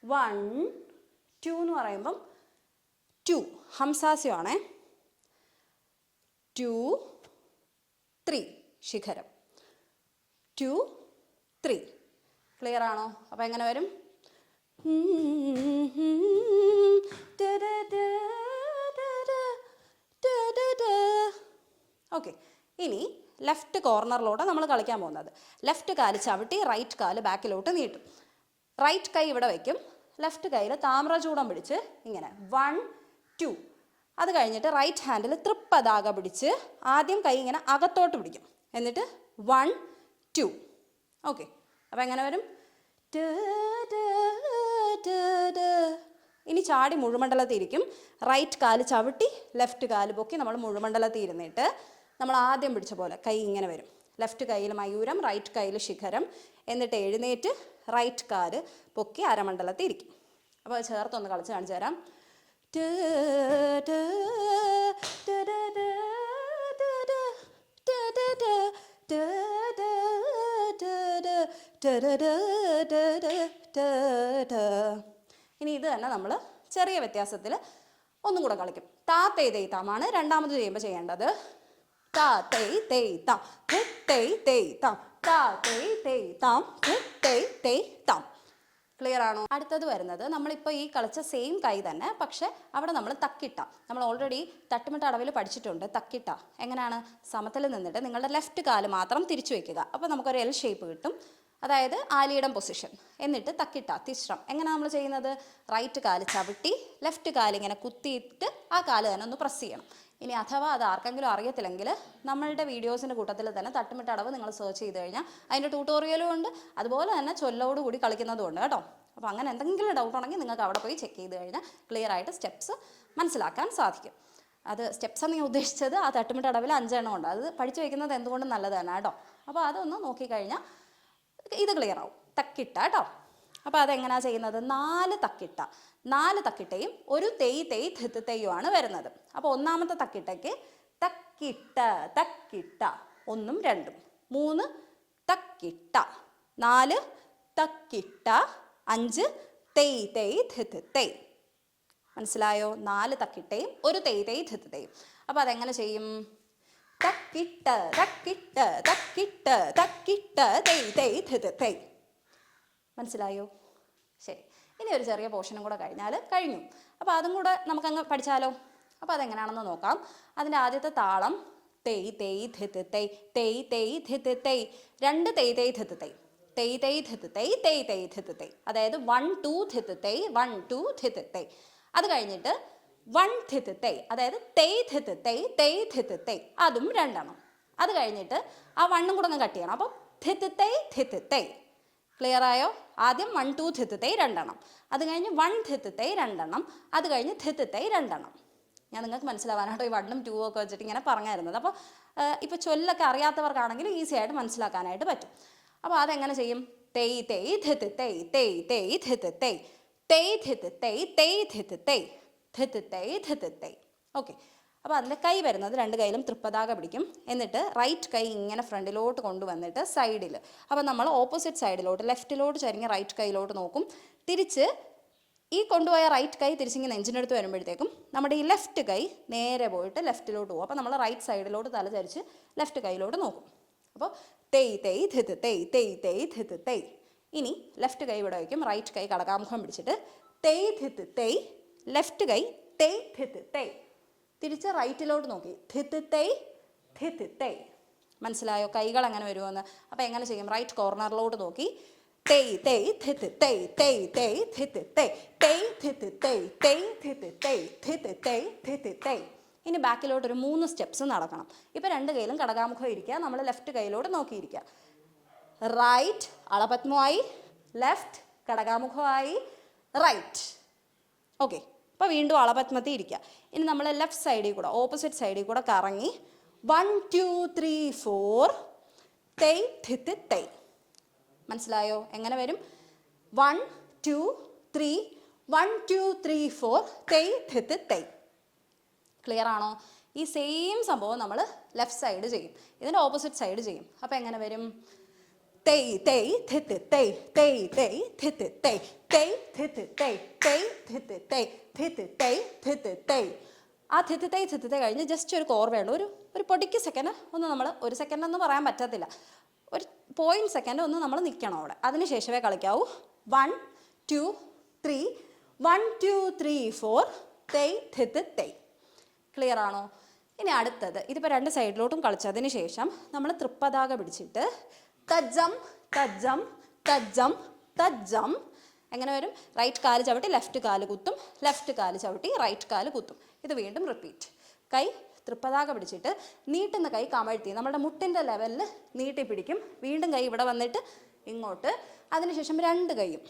1 2 എന്ന് പറയുമ്പം 2 ഹംസാസ്യമാണേ. 2 3 ശിഖരം. 2 3. ക്ലിയർ ആണോ? അപ്പോൾ എങ്ങനെ വരും? ഓക്കെ, ഇനി ലെഫ്റ്റ് കോർണറിലോട്ട് നമ്മൾ കളിക്കാൻ പോകുന്നത്. ലെഫ്റ്റ് കാല് ചവിട്ടി റൈറ്റ് കാല് ബാക്കിലോട്ട് നീട്ടും. റൈറ്റ് കൈ ഇവിടെ വയ്ക്കും. ലെഫ്റ്റ് കൈയിൽ താമ്രചൂടം പിടിച്ച് ഇങ്ങനെ 1 2. അത് കഴിഞ്ഞിട്ട് റൈറ്റ് ഹാൻഡിൽ തൃപ്പതാക പിടിച്ച് ആദ്യം കൈ ഇങ്ങനെ അകത്തോട്ട് പിടിക്കും. എന്നിട്ട് 1 2. ഓക്കെ, അപ്പോൾ എങ്ങനെ വരും? ഇനി ചാടി മുഴുമണ്ഡലത്തിൽ ഇരിക്കും. റൈറ്റ് കാല് ചവിട്ടി ലെഫ്റ്റ് കാല് പൊക്കി നമ്മൾ മുഴുമണ്ഡലത്തിൽ ഇരുന്നിട്ട് നമ്മൾ ആദ്യം പിടിച്ച പോലെ കൈ ഇങ്ങനെ വരും. ലെഫ്റ്റ് കൈയിൽ മയൂരം, റൈറ്റ് കൈയിൽ ശിഖരം. എന്നിട്ട് എഴുന്നേറ്റ് റൈറ്റ് കാല് പൊക്കി അരമണ്ഡലത്തിൽ ഇരിക്കും. അപ്പോൾ ചേർത്തൊന്ന് കളിച്ച് കാണിച്ചു തരാം. ഇനി ഇത് തന്നെ നമ്മൾ ചെറിയ വ്യത്യാസത്തിൽ ഒന്നും കൂടെ കളിക്കും. താ തേ തേ താമാണ് രണ്ടാമത് ചെയ്യുമ്പോൾ ചെയ്യേണ്ടത്. താ തേ തേ താം തേ തേ താം താ തേ തേ താം തേ തേ താം. ക്ലിയർ ആണോ? അടുത്തത് വരുന്നത് നമ്മളിപ്പോൾ ഈ കളിച്ച സെയിം കൈ തന്നെ, പക്ഷെ അവിടെ നമ്മൾ തക്കിട്ട. നമ്മൾ ഓൾറെഡി തട്ടുമിട്ട അടവിൽ പഠിച്ചിട്ടുണ്ട്. തക്കിട്ട എങ്ങനെയാണ്? സമത്തിൽ നിന്നിട്ട് നിങ്ങളുടെ ലെഫ്റ്റ് കാല് മാത്രം തിരിച്ചു വയ്ക്കുക. അപ്പോൾ നമുക്കൊരു എൽ ഷേപ്പ് കിട്ടും. അതായത് ആലിയിടം പൊസിഷൻ. എന്നിട്ട് തക്കിട്ട തിശ്രം. എങ്ങനെയാണ് നമ്മൾ ചെയ്യുന്നത്? റൈറ്റ് കാല് ചവിട്ടി ലെഫ്റ്റ് കാല് ഇങ്ങനെ കുത്തിയിട്ട് ആ കാല് തന്നെ ഒന്ന് പ്രസ് ചെയ്യണം. ഇനി അഥവാ അത് ആർക്കെങ്കിലും അറിയത്തില്ലെങ്കിൽ നമ്മളുടെ വീഡിയോസിൻ്റെ കൂട്ടത്തിൽ തന്നെ തട്ടുമിട്ട അടവ് നിങ്ങൾ സെർച്ച് ചെയ്ത് കഴിഞ്ഞാൽ അതിൻ്റെ ട്യൂട്ടോറിയലും ഉണ്ട്, അതുപോലെ തന്നെ ചൊല്ലോടുകൂടി കളിക്കുന്നതും ഉണ്ട് കേട്ടോ. അപ്പോൾ അങ്ങനെ എന്തെങ്കിലും ഡൗട്ട് ഉണ്ടെങ്കിൽ നിങ്ങൾക്ക് അവിടെ പോയി ചെക്ക് ചെയ്ത് കഴിഞ്ഞാൽ ക്ലിയർ ആയിട്ട് സ്റ്റെപ്സ് മനസ്സിലാക്കാൻ സാധിക്കും. അത് സ്റ്റെപ്സ് എന്ന് ഞാൻ ഉദ്ദേശിച്ചത് ആ തട്ടുമിട്ട അടവിൽ 5 എണ്ണം ഉണ്ട്. അത് പഠിച്ചു വയ്ക്കുന്നത് എന്തുകൊണ്ടും നല്ലതാണ് കേട്ടോ. അപ്പോൾ അതൊന്ന് നോക്കിക്കഴിഞ്ഞാൽ ഇത് ക്ലിയർ ആവും. തക്കിട്ട കേട്ടോ. അപ്പോൾ അതെങ്ങനെയാണ് ചെയ്യുന്നത്? 4 തക്കിട്ട. 4 തക്കിട്ടയും ഒരു തെയ് തെയ് ധിത്ത് തെയ്യുമാണ് വരുന്നത്. അപ്പോൾ ഒന്നാമത്തെ തക്കിട്ടയ്ക്ക് തക്കിട്ട തക്കിട്ട 1 2. 3 തക്കിട്ട. 4 തക്കിട്ട. 5 തെയ് തെയ് ധിത്ത് തെയ്. മനസ്സിലായോ? 4 തക്കിട്ടയും ഒരു തെയ് തെയ് ധിത്ത് തെയ്യും. അപ്പോൾ അതെങ്ങനെ ചെയ്യും? തക്കിട്ട തക്കിട്ട തക്കിട്ട തക്കിട്ട തെയ് തെയ് ധിത്ത് തെയ്. മനസ്സിലായോ? ശരി, ഇനി ഒരു ചെറിയ പോർഷനും കൂടെ കഴിഞ്ഞാൽ കഴിഞ്ഞു. അപ്പോൾ അതും കൂടെ നമുക്കങ്ങ് പഠിച്ചാലോ? അപ്പോൾ അതെങ്ങനെയാണെന്ന് നോക്കാം. അതിൻ്റെ ആദ്യത്തെ താളം തെയ് തെയ് ധിത്ത് തെയ് തെയ് തെയ് ധിത്ത് തെയ്. 2 തെയ് തെയ് ധിത്ത് തെയ് തെയ് തെയ് ധിത്ത് തെയ് തെയ് തെയ് ധിത്ത് തെയ്. അതായത് 1 2 ധിത്ത് തെയ് 1 2 ധിത്ത് തെയ്. അത് കഴിഞ്ഞിട്ട് 1 ധിത്ത് തെയ്, അതായത് തെയ് ധിത്ത് തെയ് തെയ് ധിത്ത് തെയ്, അതും 2 എണ്ണം. അത് കഴിഞ്ഞിട്ട് ആ 1 കൂടെ ഒന്ന് കട്ട് ചെയ്യണം. അപ്പം ധിത്ത് തെയ് ധിത്ത് തെയ്. ക്ലിയർ ആയോ? ആദ്യം 1 2 ധിത്ത് തെയ് 2 എണ്ണം. അത് കഴിഞ്ഞ് 1 ധിത്ത് തെയ് 2 എണ്ണം. അത് കഴിഞ്ഞ് ധിത്ത് തെയ് 2 എണ്ണം. ഞാൻ നിങ്ങൾക്ക് മനസ്സിലാവാനായിട്ടോ ഈ 1 ഉം 2 ഒക്കെ വെച്ചിട്ട് ഇങ്ങനെ പറഞ്ഞായിരുന്നത്. അപ്പോൾ ഇപ്പോൾ ചൊല്ലൊക്കെ അറിയാത്തവർക്കാണെങ്കിൽ ഈസി ആയിട്ട് മനസ്സിലാക്കാനായിട്ട് പറ്റും. അപ്പോൾ അതെങ്ങനെ ചെയ്യും? തെയ് തെയ് ധിത്ത് തെയ് തെയ് തെയ് ധിത്ത് തെയ് തെയ് ധിത്ത് തെയ് തെയ് ധിത്ത് തെയ് ധിത്ത് തെയ് ധിത്ത് തെയ്. ഓക്കെ, അപ്പോൾ അതിൻ്റെ കൈ വരുന്നത് രണ്ട് കൈയിലും തൃപ്പതാക പിടിക്കും. എന്നിട്ട് റൈറ്റ് കൈ ഇങ്ങനെ ഫ്രണ്ടിലോട്ട് കൊണ്ടുവന്നിട്ട് സൈഡിൽ, അപ്പോൾ നമ്മൾ ഓപ്പോസിറ്റ് സൈഡിലോട്ട് ലെഫ്റ്റിലോട്ട് ചരിഞ്ഞ് റൈറ്റ് കൈയിലോട്ട് നോക്കും. തിരിച്ച് ഈ കൊണ്ടുപോയ റൈറ്റ് കൈ തിരിച്ചിങ്ങനെ നെഞ്ചിനടുത്ത് വരുമ്പോഴത്തേക്കും നമ്മുടെ ഈ ലെഫ്റ്റ് കൈ നേരെ പോയിട്ട് ലെഫ്റ്റിലോട്ട് പോകും. അപ്പോൾ നമ്മൾ റൈറ്റ് സൈഡിലോട്ട് തല ചരിച്ച് ലെഫ്റ്റ് കൈയിലോട്ട് നോക്കും. അപ്പോൾ തെയ് തെയ് ധിത്ത് തെയ് തെയ് തെയ് ധിത്ത് തെയ്. ഇനി ലെഫ്റ്റ് കൈ ഇവിടെ വയ്ക്കും, റൈറ്റ് കൈ കടകാമുഖം പിടിച്ചിട്ട് തെയ് ധിത്ത് തെയ്, ലെഫ്റ്റ് കൈ തെയ് ധിത്ത് തെയ്. തിരിച്ച് റൈറ്റിലോട്ട് നോക്കി ധിത്ത് തെയ് ധിത്ത് തെയ്. മനസ്സിലായോ കൈകൾ എങ്ങനെ വരുമെന്ന്? അപ്പോൾ എങ്ങനെ ചെയ്യും? റൈറ്റ് കോർണറിലോട്ട് നോക്കി തെയ് തെയ് ധിത്ത് തെയ് തെയ് തെയ് ധിത്ത് തെയ് തെയ് ധിത്ത് തെയ് തെയ് ധിത്ത് തെയ് ധിത്ത് തെയ് ധിത്ത് തെയ്. ഇനി ബാക്കിലോട്ട് ഒരു 3 സ്റ്റെപ്സ് നടക്കണം. ഇപ്പോൾ രണ്ട് കൈയിലും കടകാമുഖം ഇരിക്കുക, നമ്മൾ ലെഫ്റ്റ് കൈയിലോട്ട് നോക്കിയിരിക്കുക. റൈറ്റ് അളപത്മമായി, ലെഫ്റ്റ് കടകാമുഖമായി, റൈറ്റ്. ഓക്കെ, അപ്പോൾ വീണ്ടും അളപത്മത്തിൽ ഇരിക്കുക. ഇനി നമ്മൾ ലെഫ്റ്റ് സൈഡിൽ കൂടെ ഓപ്പോസിറ്റ് സൈഡിൽ കൂടെ കറങ്ങി 1 2 3 4 തെയ് ധിത്ത് തെയ്. മനസ്സിലായോ എങ്ങനെ വരും? 1 2 3 1 2 3 4 തെയ് ധിത്ത് തെയ്. ക്ലിയർ ആണോ? ഈ സെയിം സംഭവം നമ്മൾ ലെഫ്റ്റ് സൈഡ് ചെയ്യും, ഇതിൻ്റെ ഓപ്പോസിറ്റ് സൈഡ് ചെയ്യും. അപ്പോൾ എങ്ങനെ വരും? തെയ് തെയ് ധിത്ത് തെയ് തെയ് തെയ് ധിത്ത് തെയ് തെയ് ധിത്ത് തെയ് തെയ് ധിത്ത് തെയ് ധിത്ത് തെയ് ധിത്ത് തെയ്. ആ ധിത്ത് തെയ് ധിത്ത് തെയ് കഴിഞ്ഞ് ജസ്റ്റ് ഒരു കോർവയുണ്ട്, ഒരു പൊടിക്ക് സെക്കൻഡ് ഒന്ന് നമ്മൾ, ഒരു സെക്കൻഡ് എന്ന് പറയാൻ പറ്റത്തില്ല, ഒരു 0.1 സെക്കൻഡ് ഒന്ന് നമ്മൾ നിൽക്കണം അവിടെ. അതിന് ശേഷമേ കളിക്കാവൂ. 1 2 3 1 2 3 4 തെയ് ധിത്ത് തെയ്. ക്ലിയർ ആണോ? ഇനി അടുത്തത് ഇതിപ്പോൾ രണ്ട് സൈഡിലോട്ടും കളിച്ചതിന് ശേഷം നമ്മൾ തൃപ്പതാക പിടിച്ചിട്ട് തജ്ജം തജ്ജം തജ്ജം തജ്ജം. എങ്ങനെ വരും? റൈറ്റ് കാല് ചവിട്ടി ലെഫ്റ്റ് കാല് കുത്തും, ലെഫ്റ്റ് കാല് ചവിട്ടി റൈറ്റ് കാല് കുത്തും. ഇത് വീണ്ടും റിപ്പീറ്റ്. കൈ തൃപ്പതാക പിടിച്ചിട്ട് നീട്ടുന്ന കൈ കമഴ്ത്തി നമ്മുടെ മുട്ടിൻ്റെ ലെവലിൽ നീട്ടി പിടിക്കും. വീണ്ടും കൈ ഇവിടെ വന്നിട്ട് ഇങ്ങോട്ട്, അതിനുശേഷം രണ്ട് കൈയും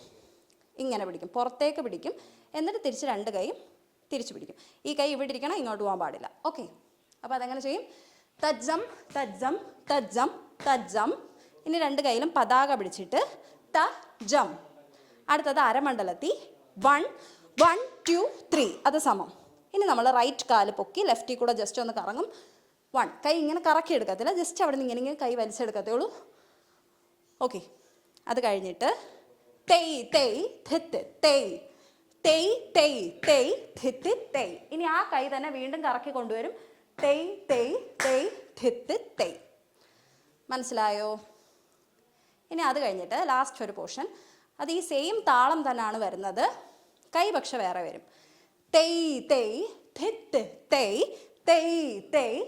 ഇങ്ങനെ പിടിക്കും, പുറത്തേക്ക് പിടിക്കും. എന്നിട്ട് തിരിച്ച് രണ്ട് കൈയും തിരിച്ചു പിടിക്കും. ഈ കൈ ഇവിടെ ഇരിക്കണം, ഇങ്ങോട്ട് പോകാൻ പാടില്ല. ഓക്കെ, അപ്പോൾ അതെങ്ങനെ ചെയ്യും? തജ്ജം തജ്ജം തജ്ജം തജ്ജം. ഇനി രണ്ട് കൈയിലും പതാക പിടിച്ചിട്ട് ത ജം. അടുത്തത് അരമണ്ഡലത്തി 1 1 2 3, അത് സമം. ഇനി നമ്മൾ റൈറ്റ് കാല് പൊക്കി ലെഫ്റ്റിൽ കൂടെ ജസ്റ്റ് ഒന്ന് കറങ്ങും. 1 കൈ ഇങ്ങനെ കറക്കി എടുക്കത്തില്ല, ജസ്റ്റ് അവിടെ നിന്ന് ഇങ്ങനെ കൈ വലിച്ചെടുക്കത്തേ ഉള്ളൂ. ഓക്കെ, അത് കഴിഞ്ഞിട്ട് തെയ് തെയ് ധിത്ത് തെയ് തെയ് തെയ് തെയ് ധിത്ത് തെയ്. ഇനി ആ കൈ തന്നെ വീണ്ടും കറക്കി കൊണ്ടുവരും. തെയ് തെയ് തെയ് ധിത്ത് തെയ്. മനസ്സിലായോ? ഇനി അത് കഴിഞ്ഞിട്ട് ലാസ്റ്റ് ഒരു പോർഷൻ, അത് ഈ സെയിം താളം തന്നെയാണ് വരുന്നത്, കൈ പക്ഷെ വേറെ വരും. തെയ് തെയ് ധിത്ത് തെയ് തെയ് തെയ്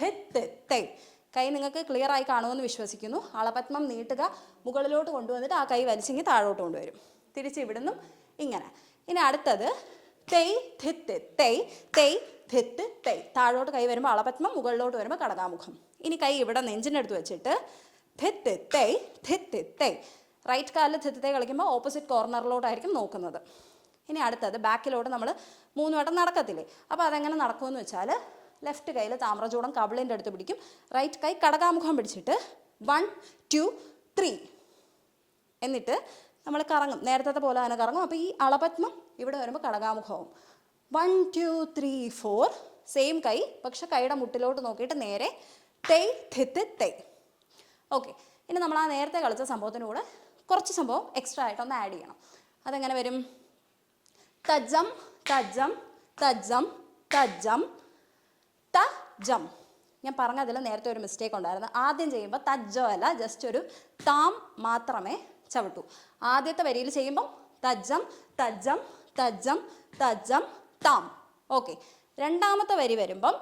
ധിത്ത് തെയ്. കൈ നിങ്ങൾക്ക് ക്ലിയർ ആയി കാണുമെന്ന് വിശ്വസിക്കുന്നു. അളപത്മം നീട്ടുക, മുകളിലോട്ട് കൊണ്ടുവന്നിട്ട് ആ കൈ വലിച്ചിങ്ങി താഴോട്ട് കൊണ്ടുവരും. തിരിച്ച് ഇവിടുന്നും ഇങ്ങനെ. ഇനി അടുത്തത് തെയ് ധിത്ത് തെയ് തെയ് ധിത്ത് തെയ്. താഴോട്ട് കൈ വരുമ്പോൾ അളപത്മം, മുകളിലോട്ട് വരുമ്പോൾ കടകാമുഖം. ഇനി കൈ ഇവിടെ നെഞ്ചിൻ്റെ അടുത്ത് വെച്ചിട്ട് ധിത്ത് തെയ് ധിത്ത് തെയ്. റൈറ്റ് കാലിൽ ധിത്ത് തെയ് കളിക്കുമ്പോൾ ഓപ്പോസിറ്റ് കോർണറിലോട്ടായിരിക്കും നോക്കുന്നത്. ഇനി അടുത്തത് ബാക്കിലോട്ട് നമ്മൾ 3 വട്ടം നടക്കത്തില്ലേ? അപ്പോൾ അതെങ്ങനെ നടക്കുമെന്ന് വെച്ചാൽ ലെഫ്റ്റ് കൈയിൽ താമ്രചൂടം കവിളിൻ്റെ അടുത്ത് പിടിക്കും, റൈറ്റ് കൈ കടകാമുഖം പിടിച്ചിട്ട് 1 2 3 എന്നിട്ട് നമ്മൾ കറങ്ങും, നേരത്തെ പോലെ തന്നെ കറങ്ങും. അപ്പോൾ ഈ അളപത്മം ഇവിടെ വരുമ്പോൾ കടകാമുഖവും. 1 2 3 4 സെയിം കൈ, പക്ഷെ കൈയുടെ മുട്ടിലോട്ട് നോക്കിയിട്ട് നേരെ തെയ് ധിത്ത് തെയ്. ഓക്കെ, ഇനി നമ്മൾ ആ നേരത്തെ കളിച്ച സംഭവത്തിൻ്റെ കൂടെ കുറച്ച് സംഭവം എക്സ്ട്രാ ആയിട്ടൊന്ന് ആഡ് ചെയ്യണം. അതെങ്ങനെ വരും? തജ്ജം തജ്ജം തജ്ജം തജ്ജം തജ്ജം. ഞാൻ പറഞ്ഞതിൽ നേരത്തെ ഒരു മിസ്റ്റേക്ക് ഉണ്ടായിരുന്നു. ആദ്യം ചെയ്യുമ്പോൾ തജ്ജോ അല്ല, ജസ്റ്റ് ഒരു താം മാത്രമേ ചവിട്ടൂ. ആദ്യത്തെ വരിയിൽ ചെയ്യുമ്പം തജ്ജം തജ്ജം തജ്ജം തജ്ജം താം. ഓക്കെ, രണ്ടാമത്തെ വരി വരുമ്പം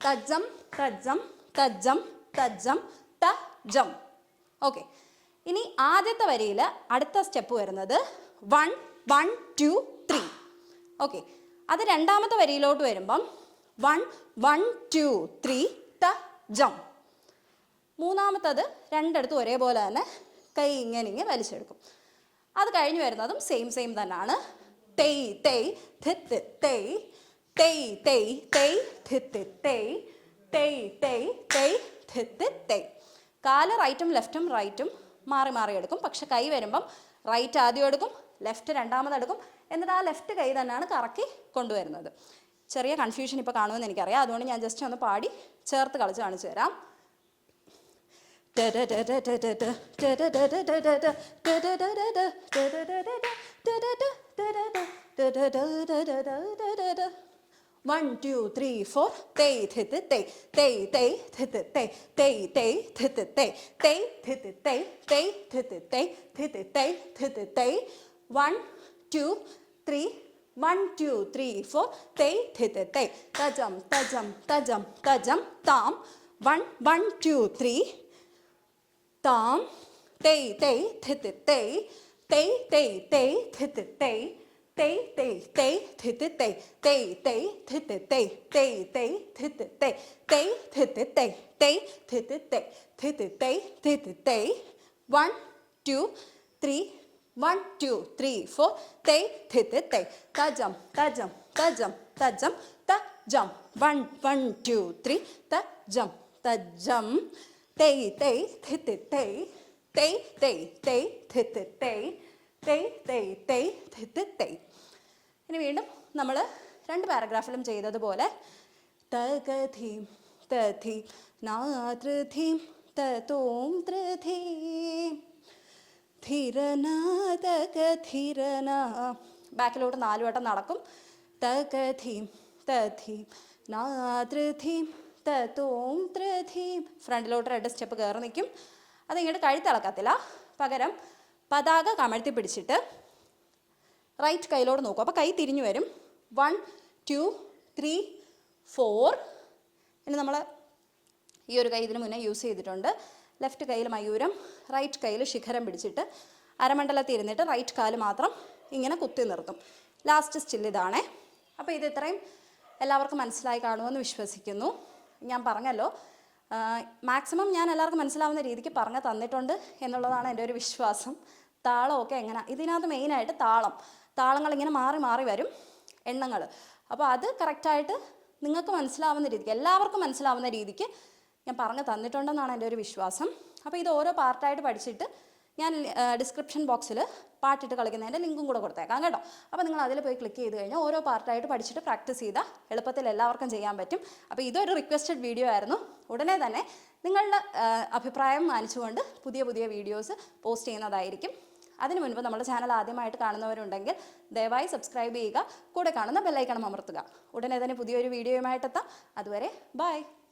തജ്ജം തജ്ജം തജ്ജം തജ്ജം തജ്ജം. ഓക്കെ, ഇനി ആദ്യത്തെ വരിയിൽ അടുത്ത സ്റ്റെപ്പ് വരുന്നത് 1 1 2 3. ഓക്കെ, അത് രണ്ടാമത്തെ വരിയിലോട്ട് വരുമ്പം 1 1 2 3 തജ്ജം. മൂന്നാമത്തത് രണ്ടിടത്തും ഒരേപോലെ തന്നെ കൈ ഇങ്ങനെ വലിച്ചെടുക്കും. അത് കഴിഞ്ഞ് വരുന്നതും സെയിം തന്നെയാണ്. തെയ് തെയ് ധിത്ത് തെയ് തെയ് തെയ് തെയ് ധിത്ത് തെയ് തെയ് തെയ് തെയ് ധിത്ത് തെയ്. കാല് റൈറ്റും ലെഫ്റ്റും റൈറ്റും മാറി മാറി എടുക്കും, പക്ഷെ കൈ വരുമ്പം റൈറ്റ് ആദ്യം എടുക്കും, ലെഫ്റ്റ് രണ്ടാമതെടുക്കും, എന്നിട്ട് ആ ലെഫ്റ്റ് കൈ തന്നെയാണ് കറക്കി കൊണ്ടുവരുന്നത്. ചെറിയ കൺഫ്യൂഷൻ ഇപ്പോൾ കാണുമെന്ന് എനിക്കറിയാം, അതുകൊണ്ട് ഞാൻ ജസ്റ്റ് ഒന്ന് പാടി ചേർത്ത് കളിച്ച് കാണിച്ചു തരാം. One, two, three, four. Tay, thi, thi, tay, tay, tay, thi, thi, tay, tay, tay, thi, thi, tay, tay, thi, thi, tay, tay, thi, thi, tay, thi, thi, tay, thi, thi, tay. 1, 2, 3. 1, 2, 3, 4. Tay, thi, thi, tay. Tajam, tajam, tajam, tajam, tam. 1, 1, 2, 3. Tam. Tay, tay, thi, thi, tay. Tay, tay, tay, thi, thi, tay. Tay, tay, tay, thi, thi, tay. Tay, tay, thi, thi, tay. Tay, tay, thi, thi, tay. Tay, thi, thi, tay. Tay, thi, thi, tay. Thi, thi, tay, thi, thi, tay. 1, 2, 3. 1, 2, 3, 4. Tay, thi, thi, tay. Tajam, tajam, tajam, tajam, tajam. 1, 1, 2, 3. Tajam, tajam. Tay, tay, thi, thi, tay. Tay, tay, tay, thi, thi, tay. Tay, tay, tay, thi, thi, tay. ഇനി വീണ്ടും നമ്മൾ 2 പാരഗ്രാഫിലും ചെയ്തതുപോലെ തകധീം തധീ നാതൃധീം തതോം ത്രിധീം ധിരന തകധിരന. ബാക്കിലോട്ട് 4 വട്ടം നടക്കും. തകധീം തധീം നാതൃധീം തതോം ത്രിധീം. ഫ്രണ്ടിലോട്ട് 2 സ്റ്റെപ്പ് കയറി നിൽക്കും. അതിങ്ങോട്ട് കഴുത്തിളക്കത്തില്ല, പകരം പതാക കമഴ്ത്തി പിടിച്ചിട്ട് റൈറ്റ് കൈയിലോട്ട് നോക്കും. അപ്പോൾ കൈ തിരിഞ്ഞു വരും. 1, 2, 3, 4. ഇനി നമ്മൾ ഈ ഒരു കൈ ഇതിന് മുന്നേ യൂസ് ചെയ്തിട്ടുണ്ട്. ലെഫ്റ്റ് കയ്യിൽ മയൂരം, റൈറ്റ് കയ്യിൽ ശിഖരം പിടിച്ചിട്ട് അരമണ്ഡലത്തിൽ ഇരുന്നിട്ട് റൈറ്റ് കാല് മാത്രം ഇങ്ങനെ കുത്തി നിർത്തും. ലാസ്റ്റ് സ്റ്റിൽ ഇതാണേ. അപ്പോൾ ഇത് ഇത്രയും എല്ലാവർക്കും മനസ്സിലായി കാണുമെന്ന് വിശ്വസിക്കുന്നു. ഞാൻ പറഞ്ഞല്ലോ, മാക്സിമം ഞാൻ എല്ലാവർക്കും മനസ്സിലാവുന്ന രീതിക്ക് പറഞ്ഞു തന്നിട്ടുണ്ട് എന്നുള്ളതാണ് എൻ്റെ ഒരു വിശ്വാസം. താളമൊക്കെ എങ്ങനെ, ഇതിനകത്ത് മെയിനായിട്ട് താളങ്ങൾ ഇങ്ങനെ മാറി മാറി വരും, എണ്ണങ്ങൾ. അപ്പോൾ അത് കറക്റ്റായിട്ട് നിങ്ങൾക്ക് മനസ്സിലാവുന്ന രീതിക്ക്, എല്ലാവർക്കും മനസ്സിലാവുന്ന രീതിക്ക് ഞാൻ പറഞ്ഞു തന്നിട്ടുണ്ടെന്നാണ് എൻ്റെ ഒരു വിശ്വാസം. അപ്പോൾ ഇത് ഓരോ പാർട്ടായിട്ട് പഠിച്ചിട്ട് ഞാൻ ഡിസ്ക്രിപ്ഷൻ ബോക്സിൽ പാട്ടിട്ട് കളിക്കുന്നതിൻ്റെ ലിങ്കും കൂടെ കൊടുത്തേക്കാം കേട്ടോ. അപ്പോൾ നിങ്ങൾ അതിൽ പോയി ക്ലിക്ക് ചെയ്ത് കഴിഞ്ഞാൽ ഓരോ പാർട്ടായിട്ട് പഠിച്ചിട്ട് പ്രാക്ടീസ് ചെയ്താൽ എളുപ്പത്തിൽ എല്ലാവർക്കും ചെയ്യാൻ പറ്റും. അപ്പോൾ ഇതൊരു റിക്വസ്റ്റഡ് വീഡിയോ ആയിരുന്നു. ഉടനെ തന്നെ നിങ്ങളുടെ അഭിപ്രായം മാനിച്ചുകൊണ്ട് പുതിയ പുതിയ വീഡിയോസ് പോസ്റ്റ് ചെയ്യുന്നതായിരിക്കും. അതിനു മുൻപ് നമ്മുടെ ചാനൽ ആദ്യമായിട്ട് കാണുന്നവരുണ്ടെങ്കിൽ ദയവായി സബ്സ്ക്രൈബ് ചെയ്യുക, കൂടെ കാണുന്ന ബെല്ലൈക്കണം അമർത്തുക. ഉടനെ തന്നെ പുതിയൊരു വീഡിയോയുമായിട്ടെത്താം. അതുവരെ ബൈ.